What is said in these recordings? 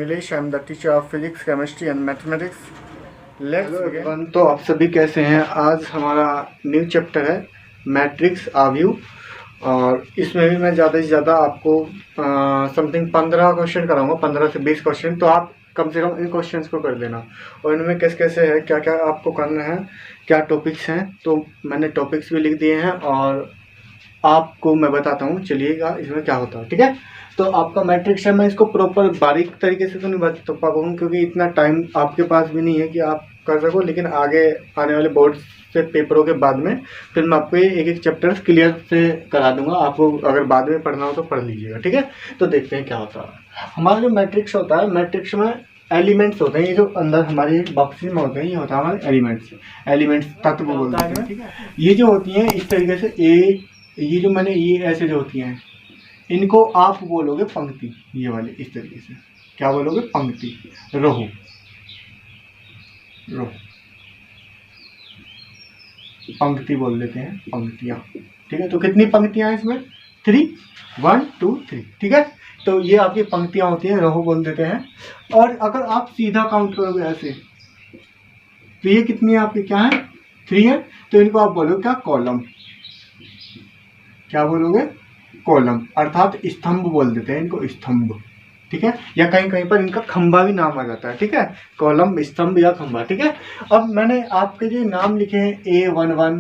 Nilesh. I am the teacher of physics, chemistry and mathematics. Let's begin. तो आप सभी कैसे हैं? आज हमारा न्यू चैप्टर है मैट्रिक्स आव्यूह, और इसमें भी मैं ज़्यादा से ज़्यादा आपको समथिंग 15 क्वेश्चन कराऊंगा, 15 से 20 क्वेश्चन। तो आप कम से कम इन क्वेश्चंस को कर देना, और इनमें कैसे कैसे है, क्या क्या आपको करना है, क्या टॉपिक्स हैं। तो मैंने टॉपिक्स भी लिख दिए हैं और आपको मैं बताता हूँ, चलिएगा इसमें क्या होता है। ठीक है, तो आपका मैट्रिक्स है, मैं इसको प्रॉपर बारीक तरीके से तो नहीं बता पाऊँगा क्योंकि इतना टाइम आपके पास भी नहीं है कि आप कर सको, लेकिन आगे आने वाले बोर्ड से पेपरों के बाद में फिर मैं आपको एक एक चैप्टर क्लियर से करा दूंगा। आपको अगर बाद में पढ़ना हो तो पढ़ लीजिएगा। ठीक है, तो देखते हैं क्या होता है। हमारा जो मैट्रिक्स होता है, मैट्रिक्स में एलिमेंट्स होते हैं, ये जो अंदर हमारे बॉक्सेस में होते हैं, ये होता है हमारे एलिमेंट्स तत्व बोलते हैं। ठीक है, ये जो होती हैं इस तरीके से ये जो मैंने ये ऐसे जो होती हैं, इनको आप बोलोगे पंक्ति। ये वाले इस तरीके से क्या बोलोगे? पंक्ति, रो पंक्ति बोल देते हैं, पंक्तियां। ठीक है, तो कितनी पंक्तियां हैं इसमें? 3, 1 2 3। ठीक है, तो ये आपकी पंक्तियां होती हैं, रो बोल देते हैं। और अगर आप सीधा काउंट करोगे ऐसे, तो ये कितनी है आपकी? क्या है? 3 है। तो इनको आप बोलोगे क्या? कॉलम। क्या बोलोगे? कॉलम, अर्थात स्तंभ बोल देते हैं इनको, स्तंभ। ठीक है, या कहीं कहीं पर इनका खंभा भी नाम आ जाता है। ठीक है, कॉलम, स्तंभ या खंभा। ठीक है, अब मैंने आपके जो नाम लिखे हैं A11,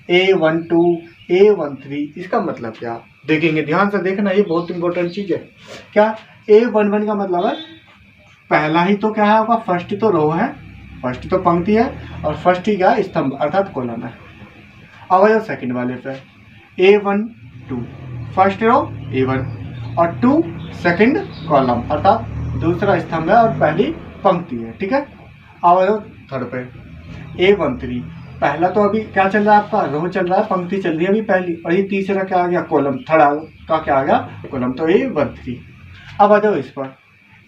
A12, A13, इसका मतलब क्या देखेंगे? ध्यान से देखना, ये बहुत इंपॉर्टेंट चीज है। क्या A11 का मतलब है? पहला ही तो क्या है आपका? फर्स्ट ही तो रो है, फर्स्ट तो पंक्ति है, और फर्स्ट ही क्या? स्तंभ अर्थात कॉलम है। अब आ सेकेंड वाले पे, A12 फर्स्ट रो A1 और 2 सेकंड कॉलम अर्थात दूसरा स्तंभ है और पहली पंक्ति है। ठीक है, अब थर्ड पे A13, पहला तो अभी क्या चल रहा है आपका? रो चल रहा है, पंक्ति चल रही है अभी पहली, और ये तीसरा क्या आ गया? कॉलम। थर्ड का क्या आ गया? कॉलम। तो A13। अब आ जाओ इस पर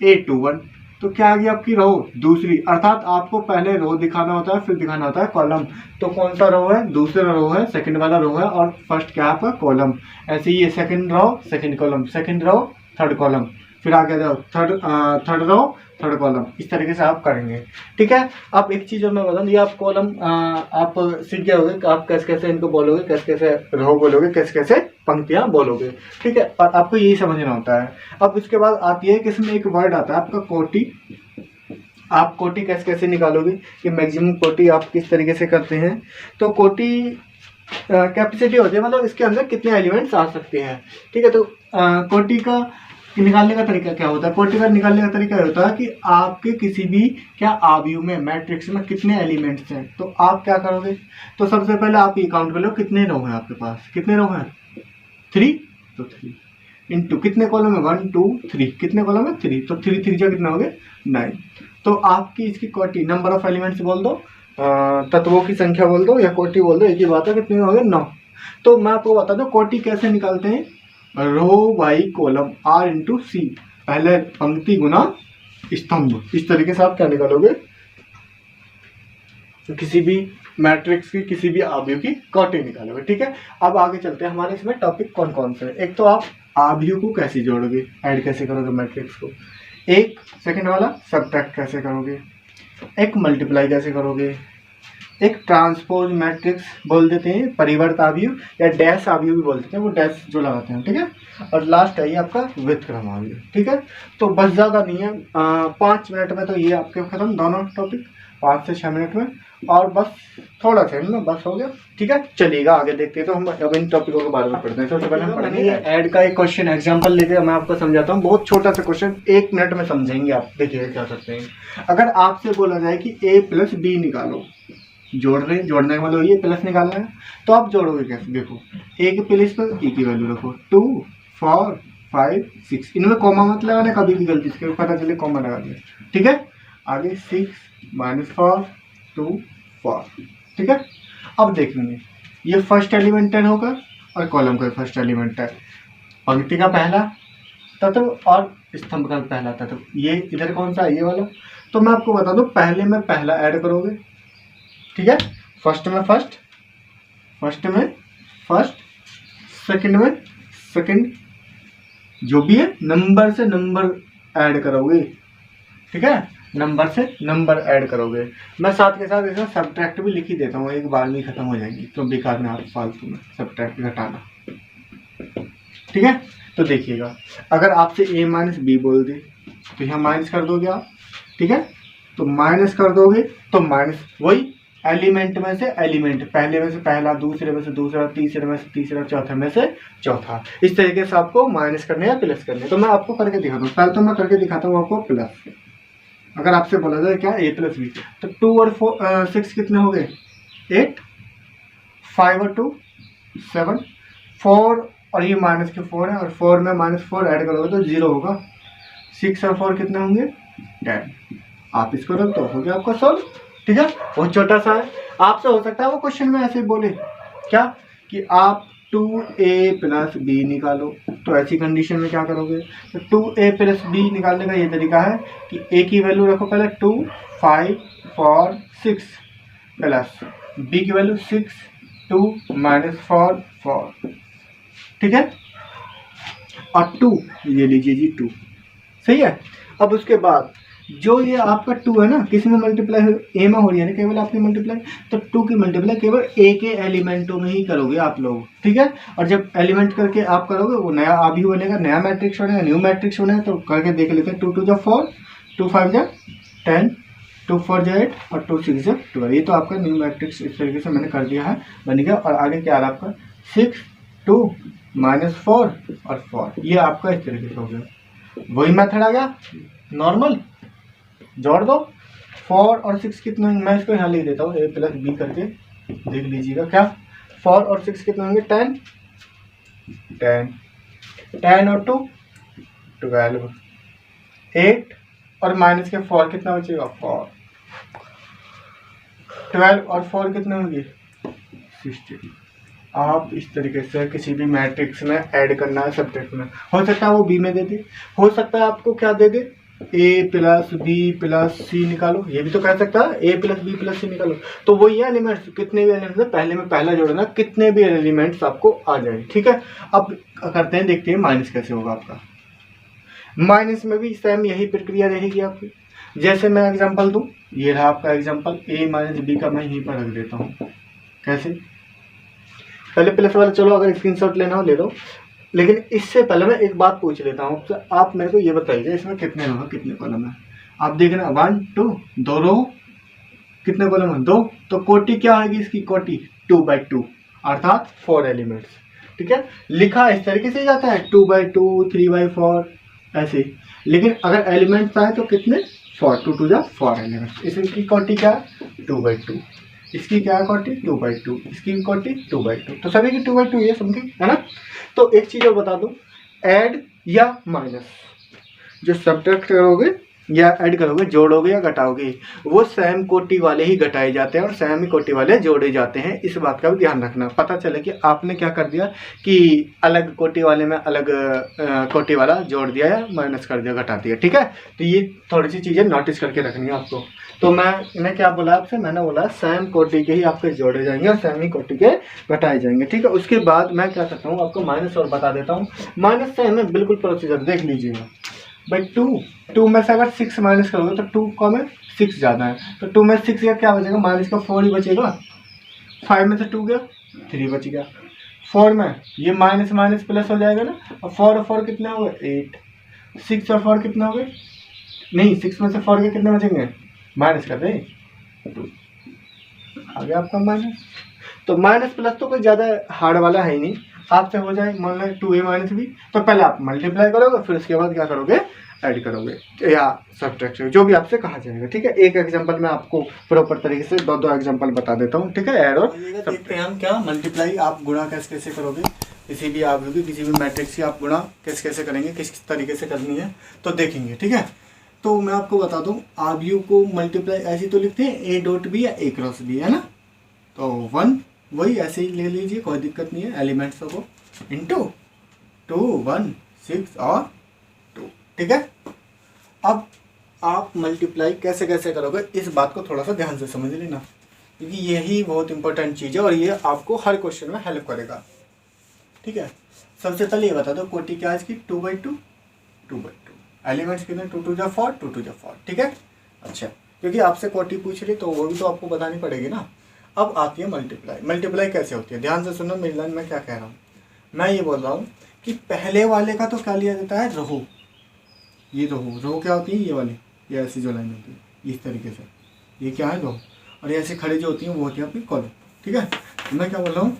A21, तो क्या आ गई आपकी? रो दूसरी, अर्थात आपको पहले रो दिखाना होता है फिर दिखाना होता है कॉलम। तो कौन सा रो है? दूसरा रो है, सेकंड वाला रो है, और फर्स्ट क्या है आपका? कॉलम। ऐसे ही ये second row second column, second row third column, फिर आगे जाओ थर्ड रो थर्ड कॉलम। इस तरीके से आप करेंगे। ठीक है, अब एक चीज और मैं बता दूं, ये आप कॉलम आप सीख गए होगे कि आप कैसे कैसे इनको बोलोगे, कैसे कैसे रो बोलोगे, कैसे कैसे पंक्तियां बोलोगे। ठीक है, और आपको यही समझना होता है। अब उसके बाद आती है कि इसमें एक वर्ड आता है आपका कोटि। आप कोटि कैसे कैसे निकालोगे कि मैक्सिमम कोटि आप किस तरीके से करते हैं? तो कोटि कैपेसिटी होती है, मतलब इसके अंदर कितने एलिमेंट्स आ सकते हैं। ठीक है, तो कोटि का निकालने का तरीका क्या होता है? कोटि का निकालने का तरीका होता है कि आपके किसी भी क्या आव्यूह में, मैट्रिक्स में कितने एलिमेंट्स हैं। तो आप क्या करोगे? तो सबसे पहले आप ये काउंट कर लो, कितने रो हैं आपके पास? कितने रो हैं? 3। तो 3 इंटू कितने कॉलम है? 1 2 3। कितने कॉलम है? 3। तो 3 3 कितना हो गया? 9। तो आपकी इसकी कोटि, नंबर ऑफ एलिमेंट्स बोल दो, तत्वों की संख्या बोल दो, या कोटि बोल दो, एक ही बात है। कितने हो गए? 9। तो मैं आपको बता दूं कोटि कैसे निकालते हैं। रो बाई कॉलम, R इंटू सी, पहले पंक्ति गुना स्तंभ। इस तरीके से आप क्या निकालोगे? किसी भी मैट्रिक्स की, किसी भी आव्यूह की कोटि निकालोगे। ठीक है, अब आगे चलते हैं। हमारे इसमें टॉपिक कौन कौन से हैं? एक तो आप आव्यूह को कैसे जोड़ोगे, ऐड कैसे करोगे मैट्रिक्स को। एक सेकंड वाला सबट्रैक्ट कैसे करोगे। एक मल्टीप्लाई कैसे करोगे। एक ट्रांसपोज मैट्रिक्स बोल देते हैं, परिवर्त आव्यूह, या डैश आव्यूह भी बोल देते हैं, वो डैश जो लगाते हैं। ठीक है, और लास्ट है ये आपका व्युत्क्रम आव्यूह। ठीक है, तो बस ज़्यादा नहीं है, 5 मिनट में तो ये आपके खत्म दोनों टॉपिक, 5 से 6 मिनट में, और बस थोड़ा सा इनमें बस हो गया। ठीक है, चलिएगा आगे देखते हैं। तो हम अब इन टॉपिकों के बारे में पढ़ते हैं। सबसे पहले हम पढ़ेंगे ऐड का एक क्वेश्चन एग्जाम्पल लेके मैं आपको समझाता हूँ। बहुत छोटा सा क्वेश्चन, 1 मिनट में समझेंगे आप। देखिए क्या करते हैं। अगर आपसे बोला जाए कि A + B निकालो, जोड़ने का मतलब ये प्लस निकालना है, तो आप जोड़ोगे कैसे? देखो, A के प्लेस पर E की वैल्यू रखो, 2 4 5 6, इनमें कॉमा मत लगाना कभी भी, गलती से पता चले कॉमा लगा दिया। ठीक है, आगे 6 - 4 2 4। ठीक है, अब देखेंगे ये फर्स्ट एलिमेंट होगा और कॉलम का फर्स्ट एलिमेंट है, पंक्ति का पहला तत्व और स्तंभ का पहला तत्व। ये इधर कौन सा है? ये वाला। तो मैं आपको बता दूं, पहले में पहला ऐड करोगे। ठीक है, फर्स्ट में फर्स्ट, सेकंड में सेकंड, जो भी है नंबर से नंबर ऐड करोगे। ठीक है, नंबर से नंबर ऐड करोगे। मैं साथ के साथ इसमें सब्ट्रैक्ट भी लिख ही देता हूँ, एक बार में खत्म हो जाएगी, तो बेकार में आप फालतू में सब्ट्रैक्ट घटाना। ठीक है, तो देखिएगा, अगर आपसे a माइनस बी बोल दे तो यहाँ माइनस कर दोगे आप। ठीक है, तो माइनस कर दोगे तो माइनस वही एलिमेंट में से एलिमेंट, पहले में से पहला, दूसरे में से दूसरा, तीसरे में से तीसरा, चौथे में से चौथा, इस तरीके से आपको माइनस करने या प्लस करने। तो मैं आपको करके दिखाता हूँ, पहले तो मैं करके दिखाता हूँ आपको प्लस। अगर आपसे बोला जाए क्या a प्लस बी, तो 2 और 6 कितने हो गए 8, 5 और 2 7, 4 और ये माइनस के 4 है, और 4 में -4 ऐड करोगे तो 0 होगा। 6 और 4 कितने होंगे 10। आप इसको रख दो, हो गया आपका सॉल्व। ठीक है, बहुत छोटा सा है। आपसे हो सकता है वो क्वेश्चन में ऐसे बोले क्या कि आप 2a प्लस बी निकालो, तो ऐसी कंडीशन में क्या करोगे, तो 2a प्लस बी निकालने का ये तरीका है कि a की वैल्यू रखो पहले 2, 5, 4, 6 प्लस b की वैल्यू 6, 2 -4, 4। ठीक है, और 2 ये लीजिए जी 2, सही है। अब उसके बाद जो ये आपका 2 है ना, किसी में मल्टीप्लाई a में हो रही है ना केवल आपकी मल्टीप्लाई, तो 2 की मल्टीप्लाई केवल a के एलिमेंटों में ही करोगे आप लोग। ठीक है, और जब एलिमेंट करके आप करोगे वो नया अभी बनेगा, नया मैट्रिक्स बनेगा, न्यू मैट्रिक्स बनेगा। तो करके देख लेते हैं, 2 2 जा 4, 2 5 जा 10, 2 4 जा 8 और 2 6 जा 12। ये तो आपका न्यू मैट्रिक्स इस तरीके से मैंने कर दिया है, बन गया। और आगे क्या है आपका 6, 2 -4 और 4, ये आपका इस तरीके से हो गया। वही मेथड आ गया नॉर्मल, जोड़ दो। 4 और 6 कितने होंगे, मैं इसको यहाँ लिख देता हूँ a प्लस बी करके, देख लीजिएगा क्या 4 और 6 कितने होंगे 10, 10 और 2 12, 8 और माइनस के 4 कितना बचेगा 4, 12 और 4 कितने होंगे 16। आप इस तरीके से किसी भी मैट्रिक्स में ऐड करना है सब्जेक्ट में, हो सकता है वो बी में दे दे, हो सकता है आपको क्या दे दे a प्लस बी प्लस सी निकालो, ये भी तो कह सकता है a प्लस बी प्लस सी निकालो। तो वो ये एलिमेंट्स, कितने भी एलिमेंट्स है पहले में पहला जोड़ना, कितने भी एलिमेंट्स आपको आ जाए। ठीक है, अब करते हैं, देखते हैं माइनस कैसे होगा आपका। माइनस में भी सेम यही प्रक्रिया रहेगी आपकी। जैसे मैं एग्जाम्पल दूँ, ये रहा आपका एग्जाम्पल, a माइनस बी का मैं यहीं पर रख देता हूँ। कैसे, पहले प्लस वाला चलो अगर स्क्रीनशॉट लेना हो ले लो, लेकिन इससे पहले मैं एक बात पूछ लेता हूँ आपसे, आप मेरे को ये बताइए इसमें कितने रो कितने कॉलम है। आप देख रहे हैं 1 2 2 रो, कितने कॉलम है 2, तो कोटि क्या आएगी इसकी, कोटि 2/2 अर्थात 4 एलिमेंट्स। ठीक है, लिखा इस तरीके से जाता है 2/2 3/4 ऐसे, लेकिन अगर एलिमेंट्स आए तो कितने 4, 2 2 जा 4 एलिमेंट्स। इसकी कोटि क्या है 2/2, इसकी क्या है कोटि 2/2, इसकी कोटि 2/2, तो सभी की 2/2 ये समथिंग है ना। तो एक चीज और बता दूं, ऐड या माइनस जो सब्ट्रैक्ट करोगे या ऐड करोगे, जोड़ोगे या घटाओगे, वो सेम कोटि वाले ही घटाए जाते हैं और सेम ही कोटि वाले जोड़े जाते हैं। इस बात का भी ध्यान रखना। पता चले कि आपने क्या कर दिया कि अलग कोटि वाले में अलग कोटि वाला जोड़ दिया या माइनस कर दिया, घटा दिया। ठीक है, तो ये थोड़ी सी चीज़ें नोटिस करके रखनी है आपको। तो मैंने क्या बोला आपसे, मैंने बोला सेम कोटि के ही आपके जोड़े जाएंगे और सेम ही कोटि के घटाए जाएंगे। ठीक है, उसके बाद मैं क्या करता हूँ आपको माइनस और बता देता हूँ। माइनस से हमें बिल्कुल प्रोसीजर देख लीजिएगा भाई। 2 में से अगर 6 माइनस करोगे तो 2 का में 6 ज़्यादा है, तो 2 में 6 का क्या बचेगा, माइनस का 4 ही बचेगा। 5 में से 2 गया 3 बच गया। 4 में ये माइनस माइनस प्लस हो जाएगा ना, और 4 और 4 कितने हो गए 8, 6 और 4 कितने हो गए, नहीं 6 में से 4 के कितने बचेंगे, माइनस कर दें 2, आ गया आपका माइनस। तो माइनस प्लस तो कोई ज़्यादा हार्ड वाला है ही नहीं, आपसे हो जाए मान लो 2a माइनस बी, तो पहले आप मल्टीप्लाई करोगे, फिर उसके बाद क्या करोगे ऐड करोगे या सब्ट्रैक्ट, जो भी आपसे कहा जाएगा। ठीक है, एक एग्जांपल मैं आपको प्रॉपर तरीके से दो एग्जांपल बता देता हूँ। ठीक है, ऐड और देखते हैं हम क्या मल्टीप्लाई आप गुणा कैसे कैसे करोगे, किसी भी आप किसी भी मैट्रिक्स की आप गुणा कैसे कैसे करेंगे, किस तरीके से करनी है तो देखेंगे। ठीक है, तो मैं आपको बता दूँ, आप यू को मल्टीप्लाई ऐसे तो लिखते हैं a डॉट बी या a क्रॉस बी, है ना। तो 1 वही ऐसे ही ले लीजिए, कोई दिक्कत नहीं है, एलिमेंट्स को इंटू 2 1 6 और 2। ठीक है, अब आप मल्टीप्लाई कैसे कैसे करोगे इस बात को थोड़ा सा ध्यान से समझ लेना, क्योंकि यही बहुत इंपॉर्टेंट चीज़ है और ये आपको हर क्वेश्चन में हेल्प करेगा। ठीक है, सबसे पहले ये बता दो कोटि क्या है इसकी 2/2, 2/2 एलिमेंट्स कितने, 2 2 जा 4, 2 2 जा 4, ठीक है। अच्छा, क्योंकि आपसे क्वांटिटी पूछ रही तो वो भी तो आपको बतानी पड़ेगी ना। अब आती है मल्टीप्लाई। मल्टीप्लाई कैसे होती है, ध्यान से सुनो मेरी लाइन, मैं क्या कह रहा हूँ। मैं ये बोल रहा हूँ कि पहले वाले का तो क्या लिया जाता है, रो। ये रो क्या होती है, ये वाली, ये ऐसी जो लाइन होती है इस तरीके से, ये क्या है, रो। और ये ऐसे खड़े जो होती हैं वो होती है अपनी कॉलम, ठीक है। तो मैं क्या बोल रहा हूँ,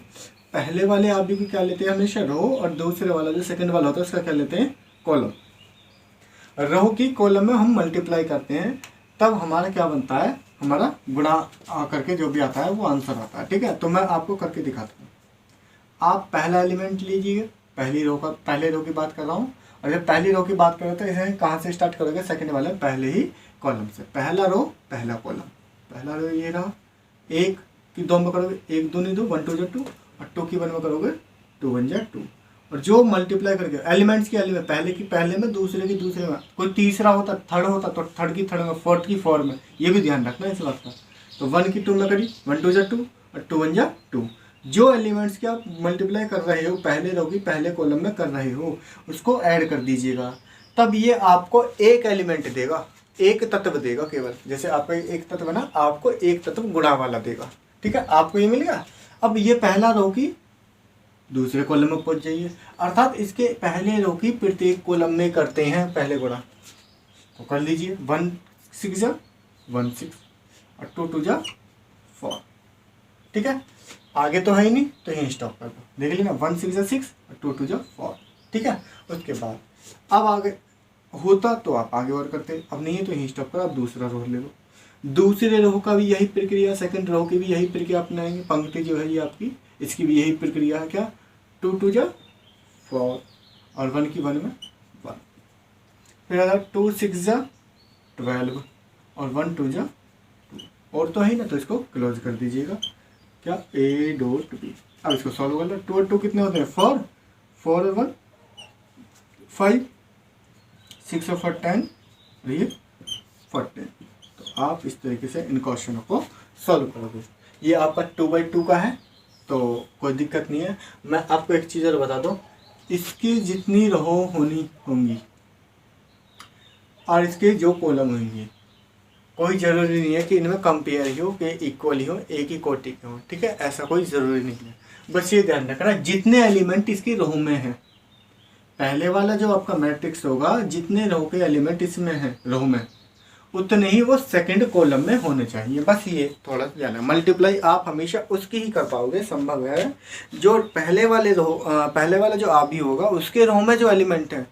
पहले वाले आप भी क्या लेते हैं हमेशा, रो, और दूसरे वाला जो सेकंड वाला होता है उसका क्या लेते हैं, कॉलम। रो की कॉलम में हम मल्टीप्लाई करते हैं, तब हमारा क्या बनता है, हमारा गुणा करके जो भी आता है वो आंसर आता है, ठीक है। तो मैं आपको करके दिखाता हूँ। आप पहला एलिमेंट लीजिए, पहले रो की बात कर रहा हूँ। और जब पहली रो की बात करें तो इसे कहाँ से स्टार्ट करोगे, सेकंड वाले पहले ही कॉलम से, पहला रो पहला कॉलम, पहला रो ये रहा। एक की दो में करोगे, 1 2 नहीं 2, 1 2 जा 2, और 2 की 1 में करोगे 2 1 जा 2। और जो मल्टीप्लाई करके एलिमेंट्स की एलिमेंट, पहले की पहले में, दूसरे की दूसरे में, कोई तीसरा होता, थर्ड होता तो थर्ड की थर्ड में, फोर्थ की फोर्थ में, ये भी ध्यान रखना इस बात का। तो 1 की 2 में करी, 1 2 जा 2, और 2 1 जा 2। जो एलिमेंट्स की आप मल्टीप्लाई कर रहे हो, पहले रो की पहले कॉलम में कर रहे हो, उसको ऐड कर दीजिएगा, तब ये आपको एक एलिमेंट देगा, एक तत्व देगा केवल। जैसे आपका एक तत्व ना, आपको एक तत्व गुणा वाला देगा, ठीक है। आपको ये मिल गया। अब ये पहला रो की दूसरे कॉलम में पहुंच जाइए, अर्थात इसके पहले रो की प्रत्येक कॉलम में करते हैं पहले गुणा, तो कर लीजिए। 1 6 जा 1 6, और 2 2 जा 4, ठीक है। आगे तो है ही नहीं तो यहीं स्टॉप कर दो, देख लेना। 1 6 जा 6, और 2 2 जा 4, ठीक है। उसके बाद अब आगे होता तो आप आगे और करते, अब नहीं है तो यहीं स्टॉप करो, आप दूसरा रो ले लो। दूसरे रो का भी यही प्रक्रिया, सेकंड रो की भी यही प्रक्रिया अपनाएंगे। पंक्ति जो है ये आपकी, इसकी भी यही प्रक्रिया है। क्या, 2 2 जा 4, और 1 की 1 में 1। फिर अगर 2 6 जा 12, और 1 2 जा 2, और तो है ना, तो इसको क्लोज कर दीजिएगा। क्या, A डॉट B। अब इसको सॉल्व कर लो। 2 और 2 कितने होते हैं, 4, 4 और 1 5, 6 और 4 10, और ये 14। तो आप इस तरीके से इन क्वेश्चनों को सॉल्व करोगे। ये आपका 2/2 का है, तो कोई दिक्कत नहीं है। मैं आपको एक चीज़ और बता दूं, इसकी जितनी रो होंगी और इसके जो कॉलम होंगे, कोई ज़रूरी नहीं है कि इनमें कंपेयर ही हो, कि इक्वल ही हो, एक ही कोटि के हो, ठीक है। ऐसा कोई ज़रूरी नहीं है। बस ये ध्यान रखना, जितने एलिमेंट इसकी रो में हैं, पहले वाला जो आपका मैट्रिक्स होगा, जितने रो के एलिमेंट इसमें हैं रो में, उतने ही वो सेकंड कॉलम में होने चाहिए। बस ये थोड़ा जाना। मल्टीप्लाई आप हमेशा उसकी ही कर पाओगे, संभव है, जो पहले वाला जो आव्यूह होगा उसके रो में जो एलिमेंट है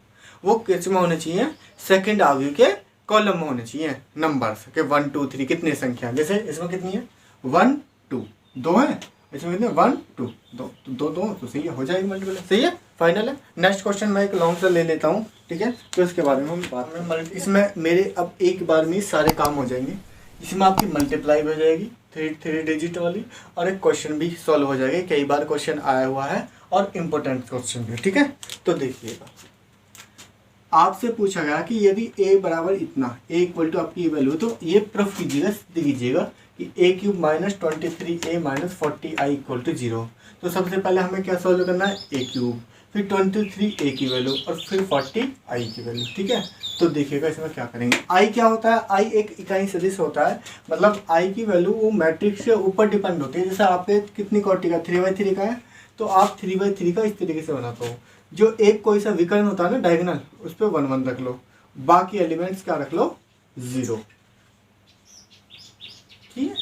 वो किस में होने चाहिए, सेकंड आव्यूह के कॉलम में होने चाहिए। नंबर्स के 1 2 3 कितनी संख्या, जैसे इसमें कितनी है 1 2, 2 है, इसमें कितने 1 2 2 2 तो सही है, हो जाएगी मल्टीप्लाई, सही है, फाइनल है। नेक्स्ट क्वेश्चन मैं एक लॉन्ग से ले लेता हूँ, ठीक है। तो इसके बारे में हम बाद में, इसमें मेरे अब एक बार में सारे काम हो जाएंगे। इसमें आपकी मल्टीप्लाई हो जाएगी 3 डिजिट वाली, और एक क्वेश्चन भी सॉल्व हो जाएगा। कई बार क्वेश्चन आया हुआ है और इम्पोर्टेंट क्वेश्चन भी, ठीक है। तो देखिएगा, आपसे पूछा गया कि यदि a बराबर इतना, a इक्वल टू आपकी वैल्यू, तो ये प्रूफ कीजिएगा कि a³ minus 23a minus 40i equal to 0। तो सबसे पहले हमें क्या सॉल्व करना है, a³, फिर 23a की वैल्यू, और फिर 40i की वैल्यू, ठीक है। तो देखिएगा इसमें क्या करेंगे। i क्या होता है, i एक इकाई सदिश होता है, मतलब i की वैल्यू वो मैट्रिक्स के ऊपर डिपेंड होती है। जैसे आपके कितनी कोटि का, 3/3 का है, तो आप 3/3 का इस तरीके से बनाते हो। जो एक कोई सा विकर्ण होता है ना डायगोनल, उस पर 1 1 रख लो, बाकी एलिमेंट्स क्या रख लो, 0, ठीक है।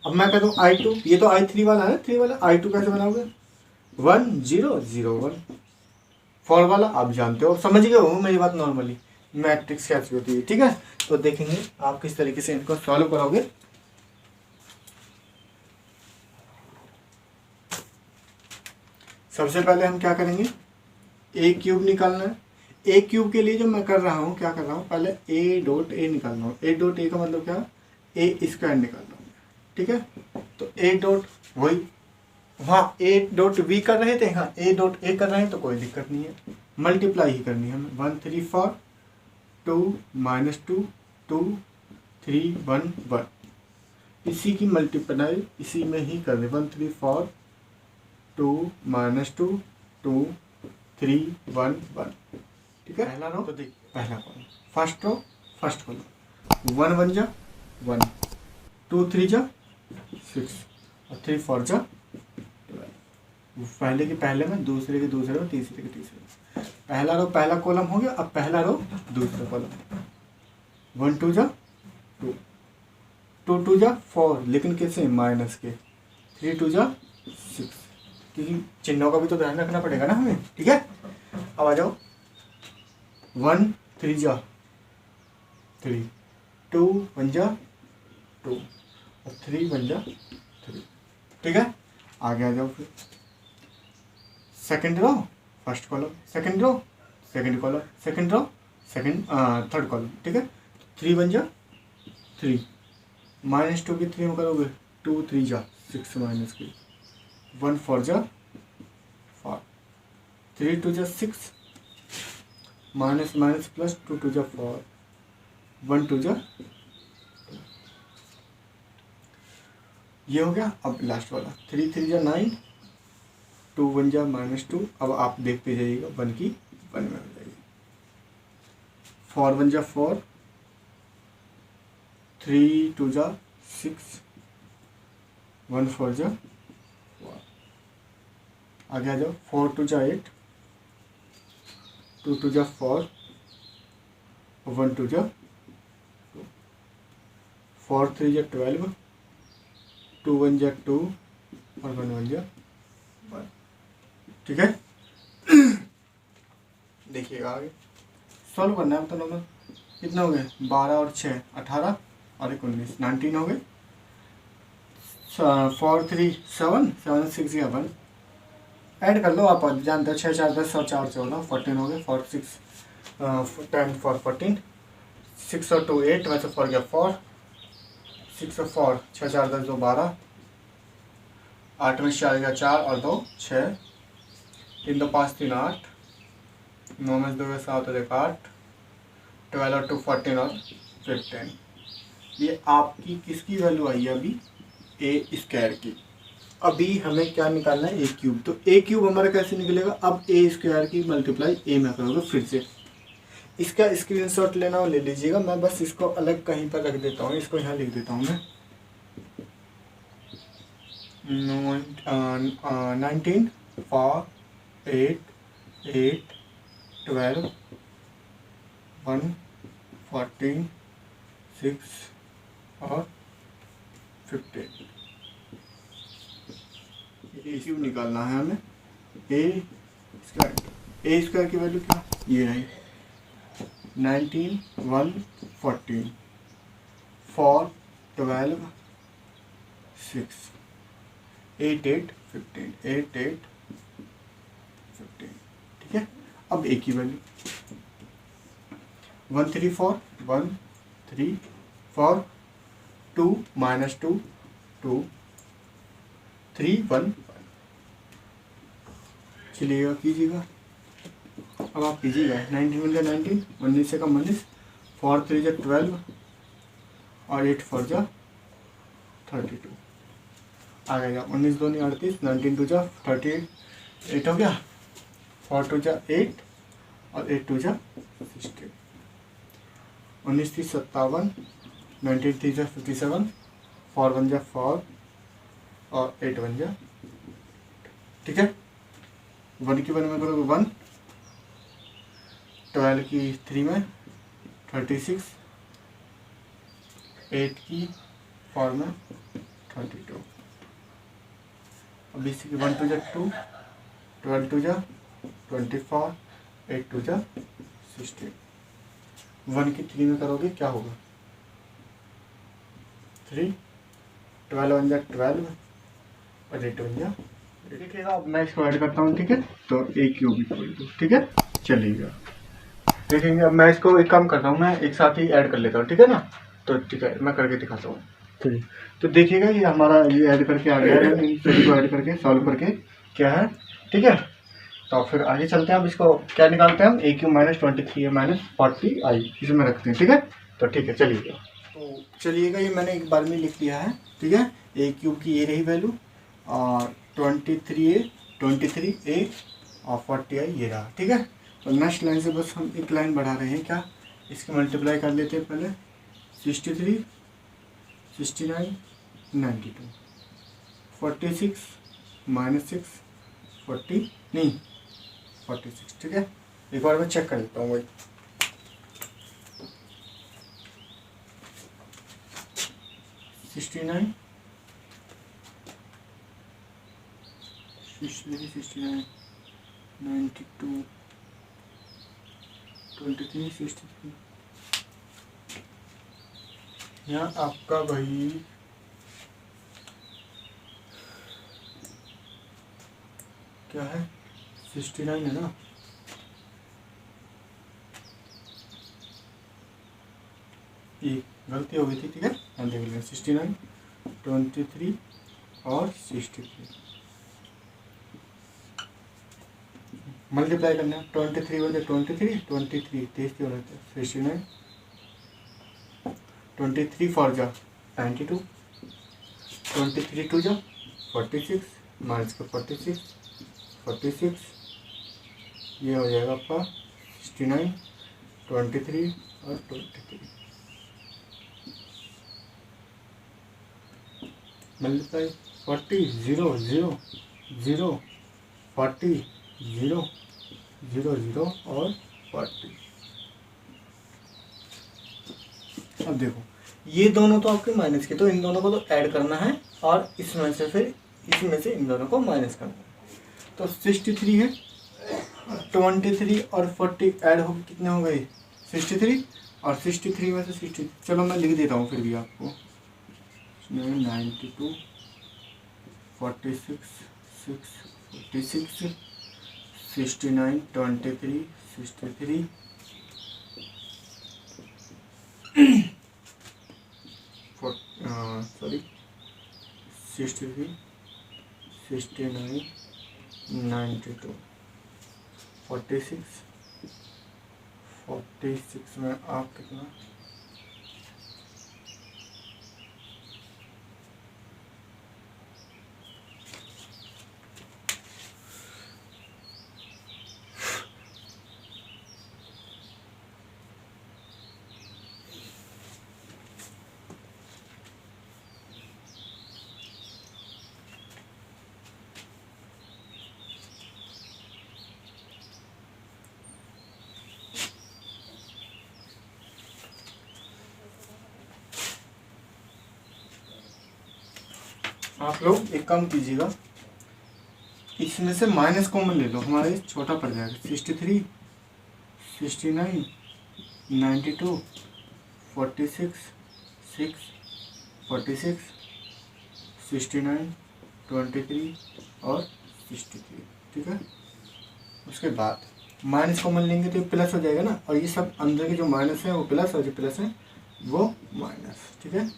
अब मैं कहता हूँ I2, ये तो I3 वाला है, 3 वाला, I2 कैसे बनाओगे, 1 0 0 1। 4 वाला आप जानते हो, समझ गए हो मेरी बात, नॉर्मली मैट्रिक्स कैसी होती है, ठीक है। तो देखेंगे आप किस तरीके से इनको सॉल्व करोगे। सबसे पहले हम क्या करेंगे, a³ निकालना है। a³ के लिए जो मैं कर रहा हूँ, क्या कर रहा हूँ, पहले a डॉट a निकालना हूँ। a डॉट a का मतलब क्या, a² निकालना हूँ, ठीक है। तो a डॉट वही, वहाँ a डॉट v कर रहे थे, हाँ a डॉट a कर रहे हैं, तो कोई दिक्कत नहीं है, मल्टीप्लाई ही करनी है हमें। 1 3 4 2 माइनस 2 2 3 1 1, इसी की मल्टीप्लाई इसी में ही कर दे। 1 3 4 2 माइनस 2 2 3 1 1, ठीक है। पहला रो, तो देख पहला column, first row first column, 1 1 जा 1, 2 3 जा 6 और 3 4 जा 12। पहले के पहले में, दूसरे के दूसरे में, तीसरे के तीसरे में। पहला रो पहला कॉलम हो गया। अब पहला रो दूसरा कॉलम, 1 2 जा 2, 2 2 जा 4, लेकिन कैसे माइनस के, 3 2 जा 6, क्योंकि चिन्हों का भी तो ध्यान रखना पड़ेगा ना हमें। ठीक है, अब आ जाओ, 1 3 जा 3, 2 1 जा 2 और 3 1 जा 3। ठीक है, आगे आ जाओ फिर second row first column, second row second column, second row second third column. ठीक है, 3 1 जा 3, -2 की 3 में करोगे, 2 3 जा 6 माइनस की, 1 4 जा 4, 3 2 जा 6, माइनस माइनस प्लस, 2 2 जा 4, 1 2 जा 2। ये हो गया। अब लास्ट वाला 3 3 जा 9, 2 1 जा -2। अब आप देखते जाइएगा 1 की 1 में हो जाएगी। 4 1 जा 4, 3 2 जा 6, 1 4 जा 4। आगे आ जाओ, 4 2 जा 8, 2 2 जा 4, 1 2 जा 2, 4 3 जा 12, 2 1 जा 2 और 1 1 जा 1। ठीक है, देखिएगा आगे सॉल्व करना है। तो नंबर कितना हो गए, 12 और 6 18 और 1 19, 19 हो गए। 4 3 7 7 6 या 1 ऐड कर लो, आप जानते हो 6 4 10 और 4 14, 14 हो गए। 4 6 10 4 14, 6 और 2 8, वैसे 4 गया 4, 6 और 4 6 4 10 2 12, 8 में 4 गया 4 और 2 6, 3 2 5 3 8, 9 में 2 7 और 1 8, 12 और 2 14 और 15। ये आपकी किसकी वैल्यू आई है अभी, ए स्क्वायर की। अभी हमें क्या निकालना है, ए क्यूब। तो ए क्यूब हमारा कैसे निकलेगा, अब ए स्क्वायर की मल्टीप्लाई ए में करोगे फिर से। इसका स्क्रीनशॉट लेना हो ले लीजिएगा, मैं बस इसको अलग कहीं पर रख देता हूँ, इसको यहाँ लिख देता हूँ मैं। 19 4 8 8 12 1 14 6 और 15। ए क्यूब निकालना है हमें। ए स्क्वायर की वैल्यू क्या, ये है 19 1 14 4 12 6 8 8 15 8 8 15। ठीक है, अब ए की वैल्यू 1 3 4 1 3 4 2 -2 2 3 1 चलिएगा कीजिएगा। अब आप कीजिएगा 19 1 19, 19 से कम 19, 4 3 जा 12 और 8 4 जा 32। आ गया 19 2 38, 19 2 जा 38 हो गया, 4 2 जा 8 और 8 2 जा 16, 19 3 57, 19 3 जा 57, 4 1 जा 4 और 8 1 जा। ठीक है, 1 की 1 में करोगे 1, 12 की 3 में 36, 8 की 4 में 32। अब इसी की 1 2 जा 2, 12 2 जा 24, 8 2 जा 16। 1 की 3 में करोगे क्या होगा, 3, 12 1 जा 12 और 8 1 जा। देखिएगा अब मैं इसको ऐड करता हूँ। ठीक है, तो ए क्यूब इक्वल टू, ठीक है चलिएगा देखेंगे। अब मैं इसको एक काम करता हूँ, मैं एक साथ ही ऐड कर लेता हूँ। ठीक है ना, तो ठीक है मैं करके दिखाता हूँ। ठीक, तो देखिएगा ये हमारा ये ऐड करके आ गया है, इन सभी को ऐड करके सॉल्व करके क्या है। ठीक है, तो फिर आगे चलते हैं। अब इसको क्या निकालते हैं हम, ए क्यूब -23 -40 आई इसमें रखते हैं। ठीक है, तो ठीक है चलिएगा। तो चलिएगा ये मैंने एक बार में लिख लिया है। ठीक है, ए क्यूब की ये रही वैल्यू और 23a और 40 आई ये रहा। ठीक है, तो नेक्स्ट लाइन से बस हम एक लाइन बढ़ा रहे हैं, क्या इसकी मल्टीप्लाई कर लेते हैं पहले। 63, 69, 92, 46 माइनस 6 40 नहीं 46। ठीक है, एक बार मैं चेक कर लेता हूँ वही। 69, 69, 92, 23, 63। यहाँ आपका भाई क्या है, 69 है ना। ये गलती हो गई थी। ठीक है, हम देख लेंगे। 69, 23 और 63 मल्टीप्लाई करना है। 23 बजे 23, 23 तेईस हो रहे थे। 69, 23 फॉर जा 92, 23 टू जा 46 माइनस का 46, 46 ये हो जाएगा आपका 69, 23 और 23 मल्टीप्लाई 40 0 0 0 40 0 0 0 और 40। अब देखो ये दोनों तो आपके माइनस के, तो इन दोनों को तो ऐड करना है और इसमें से फिर इसमें से इन दोनों को माइनस करना है। तो 63 है, 23 और 40 ऐड हो कितने हो गए 63 और 63 में से 60। चलो मैं लिख देता हूँ फिर भी आपको। 92 46 6 46 69 23 63 sorry 63 69 92 46 46 में आप कितना आप लोग एक काम कीजिएगा, इसमें से माइनस कॉमन ले लो, हमारे छोटा पड़ जाएगा। 63 69 92 46 6 46 69 23 और 63। ठीक है, उसके बाद माइनस कॉमन लेंगे तो प्लस हो जाएगा ना, और ये सब अंदर के जो माइनस है वो प्लस और जो प्लस है वो माइनस। ठीक है,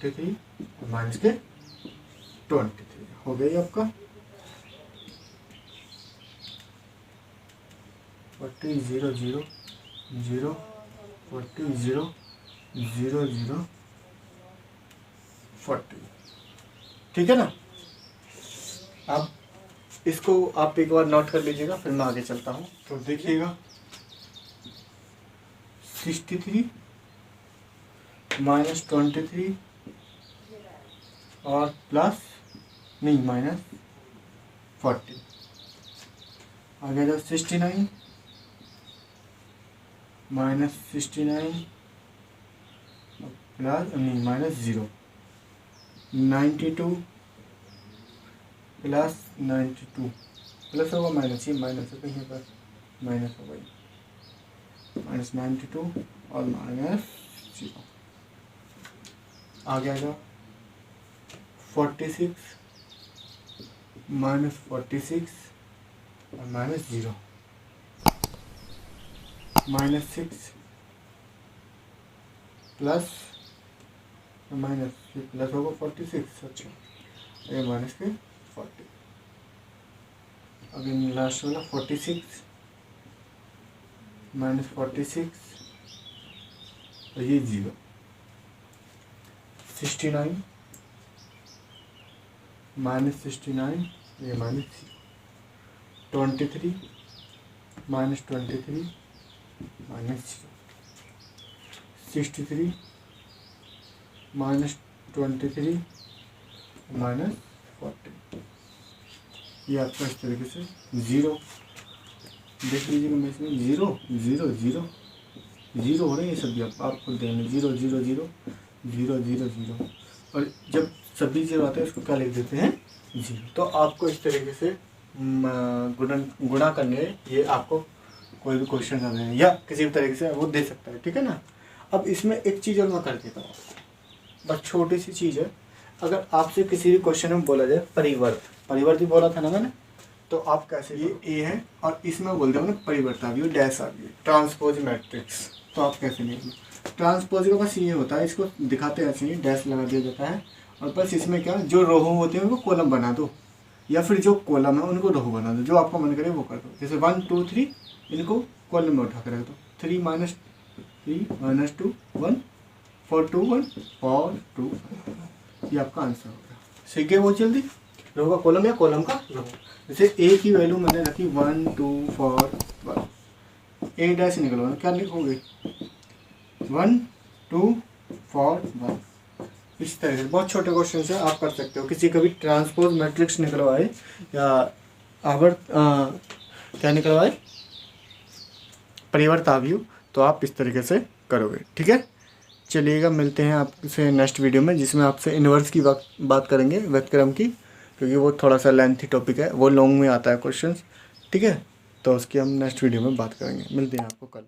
-23 माइनस के 23 हो गई आपका 40 0 0 0 40 0 0 0 40। ठीक है ना, अब इसको आप एक बार नोट कर लीजिएगा, फिर मैं आगे चलता हूँ। तो देखिएगा 63 माइनस 23 और प्लस नहीं माइनस 40 आ गया। जब 69 माइनस 69 प्लस नहीं माइनस 0 92 प्लस 92 प्लस होगा माइनस, ये माइनस है कहीं पर माइनस होगा, माइनस 92 और माइनस 0 आ गया। 46 माइनस 46 और minus 0 minus 6 plus minus plus होगा 46। अच्छा, ये माइनस के 40। अभी लास्ट वाला 46 माइनस 46 और ये 0 69 माइनस 69 ये minus 23 minus 23 minus 63 minus 23 minus 40। ये आपका इस तरीके से 0 देख लीजिएगा। मैं इसमें 0 0 0 0 हो रहे हैं ये सभी आप खुद देंगे 0 0 0 0 0 0 और जब सभी 0 आते हैं उसको क्या लिख देते हैं 0। तो आपको इस तरीके से गुणा करने ये आपको कोई भी क्वेश्चन कर रहे हैं या किसी भी तरीके से वो दे सकता है, ठीक है ना। अब इसमें एक चीज़ और मैं कर देता हूँ आपको, बस छोटी सी चीज़ है। अगर आपसे किसी भी क्वेश्चन में बोला जाए परिवर्त ही बोला था ना मैंने, तो आप कैसे ये ए है और इसमें बोलते हैं ना परिवर्त आ गई डैश आ गई ट्रांसपोज मैट्रिक्स, तो आप कैसे लिखेंगे। ट्रांसपोज का बस ये होता है, इसको दिखाते ऐसे ही डैश लगा दिया जाता है और बस इसमें क्या जो रो होते हैं उनको कॉलम बना दो या फिर जो कॉलम है उनको रो बना दो, जो आपको मन करे वो कर दो। जैसे 1 2 3 इनको कॉलम में उठा कर रख दो, 3 माइनस 2 1 4 2 1 4 2 ये आपका आंसर होगा। सीख गए बहुत जल्दी। रो का कॉलम या कॉलम का रो। जैसे ए की वैल्यू मैंने रखी 1 2 4 1 ए डैश निकलवाना क्या लिखोगे 1 2 4 1। इस तरह से बहुत छोटे क्वेश्चन से आप कर सकते हो। किसी का भी ट्रांसपोज मैट्रिक्स निकलवाए या आवर्त क्या निकलवाए परिवर्त आव्यूह, तो आप इस तरीके से करोगे, ठीक है। चलिएगा मिलते हैं आपसे नेक्स्ट वीडियो में जिसमें आपसे इन्वर्स की बात करेंगे व्युत्क्रम की, क्योंकि वो थोड़ा सा लेंथी टॉपिक है, वो लॉन्ग में आता है क्वेश्चंस, ठीक है। तो उसकी हम नेक्स्ट वीडियो में बात करेंगे। मिलते हैं आपको कल।